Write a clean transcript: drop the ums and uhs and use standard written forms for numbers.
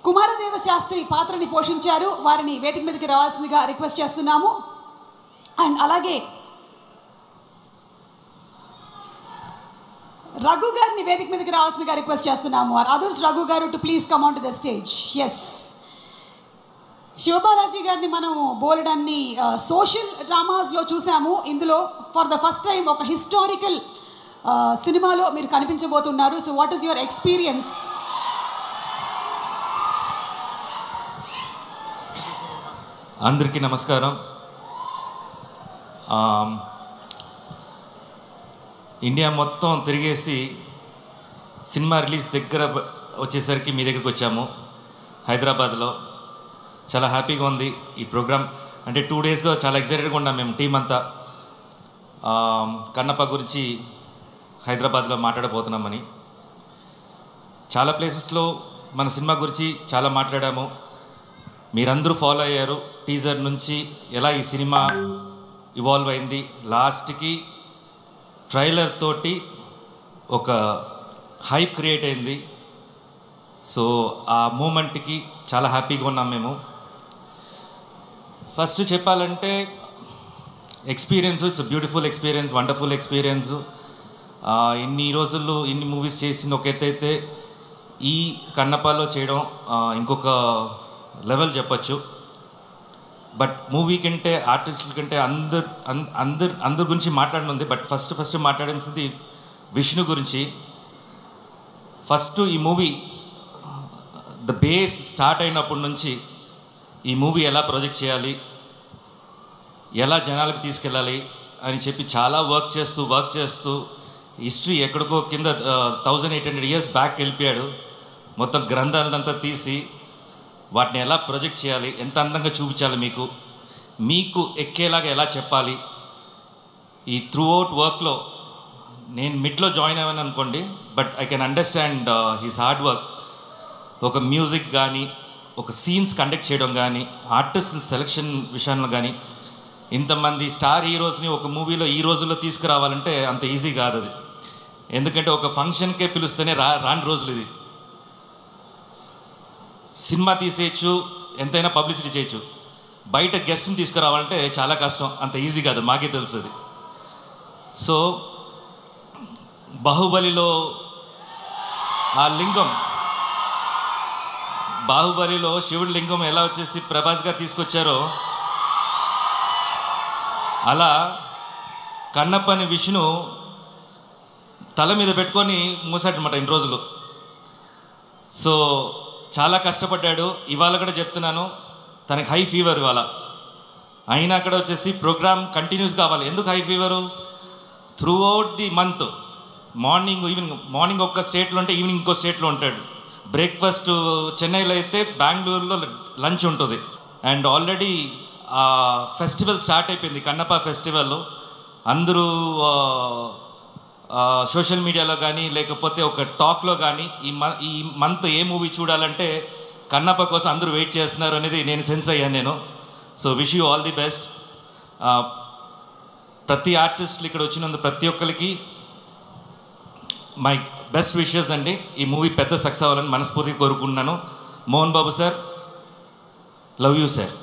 కుమారదేవ శాస్త్రి పాత్రని పోషించారు. వారిని వేదిక మీదకి రావాల్సిందిగా రిక్వెస్ట్ చేస్తున్నాము. అండ్ అలాగే రఘు గారిని వేదిక మీదకి రావాల్సిందిగా రిక్వెస్ట్ చేస్తున్నాము. Others Raghu garu to please come on to the stage. Yes, Sivabalaji గారిని మనం బోలెడన్ని సోషల్ డ్రామాస్లో చూసాము. ఇందులో ఫర్ ద ఫస్ట్ టైం ఒక హిస్టారికల్ సినిమాలో మీరు కనిపించబోతున్నారు. So what is your experience? అందరికీ నమస్కారం. ఇండియా మొత్తం తిరిగేసి సినిమా రిలీజ్ దగ్గర వచ్చేసరికి మీ దగ్గరికి వచ్చాము హైదరాబాద్లో. చాలా హ్యాపీగా ఉంది ఈ ప్రోగ్రామ్. అంటే 2 డేస్గా చాలా ఎక్సైటెడ్గా ఉన్నాం మేము టీం అంతా. కన్నప్ప గురించి హైదరాబాద్లో మాట్లాడబోతున్నామని. చాలా ప్లేసెస్లో మన సినిమా గురించి చాలా మాట్లాడాము. మీరందరూ ఫాలో అయ్యారు. టీజర్ నుంచి ఎలా ఈ సినిమా ఇవాల్వ్ అయింది, లాస్ట్కి ట్రైలర్ తోటి ఒక హైప్ క్రియేట్ అయింది. సో ఆ మూమెంట్కి చాలా హ్యాపీగా ఉన్నాం మేము. ఫస్ట్ చెప్పాలంటే experience, it's beautiful experience, wonderful experience. ఇన్ని రోజుల్లో ఇన్ని మూవీస్ చేసింది ఒక ఎత్తు అయితే, ఈ కన్నప్పలో చేయడం ఇంకొక లెవెల్ చెప్పచ్చు. బట్ మూవీ కంటే ఆర్టిస్టుల కంటే అందరి గురించి మాట్లాడనుంది. బట్ ఫస్ట్ మాట్లాడాల్సింది విష్ణు గురించి. ఫస్ట్ ఈ మూవీ ద బేస్ స్టార్ట్ అయినప్పటి నుంచి ఈ మూవీ ఎలా ప్రొజెక్ట్ చేయాలి, ఎలా జనాలకు తీసుకెళ్ళాలి అని చెప్పి చాలా వర్క్ చేస్తూ హిస్టరీ ఎక్కడికో కింద 1800 years బ్యాక్ వెళ్ళిపోయాడు. మొత్తం గ్రంథాలంతా తీసి వాటిని ఎలా ప్రొజెక్ట్ చేయాలి, ఎంత అందంగా చూపించాలి, మీకు ఎక్కేలాగా ఎలా చెప్పాలి. ఈ త్రూ అవుట్ వర్క్లో నేను మిడ్లో జాయిన్ అయ్యాను అనుకోండి, but I can understand his hard work. ఒక మ్యూజిక్ కానీ, ఒక సీన్స్ కండక్ట్ చేయడం కానీ, ఆర్టిస్ట్ సెలెక్షన్ విషయంలో కానీ, ఇంతమంది స్టార్ హీరోస్ని ఒక మూవీలో ఈ రోజుల్లో తీసుకురావాలంటే అంత ఈజీ కాదు అది. ఎందుకంటే ఒక ఫంక్షన్కే పిలుస్తేనే రాని రోజులు ఇది. సినిమా తీసేయచ్చు, ఎంతైనా పబ్లిసిటీ చేయొచ్చు. బయట గెస్ట్ని తీసుకురావాలంటే చాలా కష్టం, అంత ఈజీ కాదు, మాకే తెలుస్తుంది. సో బాహుబలిలో ఆ లింగం, బాహుబలిలో శివుడి లింగం ఎలా వచ్చేసి ప్రభాస్ గారు తీసుకొచ్చారో, అలా కన్నప్పని విష్ణు తల మీద పెట్టుకొని మూసాడనమాట ఇన్ని రోజులు. సో చాలా కష్టపడ్డాడు. ఇవాళ కూడా చెప్తున్నాను, తనకి హై ఫీవర్ ఇవాళ. అయినా అక్కడ వచ్చేసి ప్రోగ్రామ్ కంటిన్యూస్ కావాలి. ఎందుకు high fever? Through out the month morning ఒక స్టేట్లో ఉంటే ఈవినింగ్ ఇంకో స్టేట్లో ఉంటాడు. బ్రేక్ఫాస్ట్ చెన్నైలో అయితే బెంగళూరులో లంచ్ ఉంటుంది. అండ్ ఆల్రెడీ ఫెస్టివల్ స్టార్ట్ అయిపోయింది, కన్నప్ప ఫెస్టివల్. అందరూ సోషల్ మీడియాలో కానీ లేకపోతే ఒక టాక్లో కానీ ఈ మంత్ ఏ మూవీ చూడాలంటే కన్నప్ప కోసం అందరూ వెయిట్ చేస్తున్నారు అనేది నేను సెన్స్ అయ్యాను నేను. So wish you all the best. ప్రతి ఆర్టిస్టులు ఇక్కడ వచ్చినందుకు ప్రతి ఒక్కరికి మై బెస్ట్ విషెస్ అండి. ఈ మూవీ పెద్ద సక్సెస్ అవ్వాలని మనస్ఫూర్తిగా కోరుకుంటున్నాను. Mohan Babu sir, love you sir.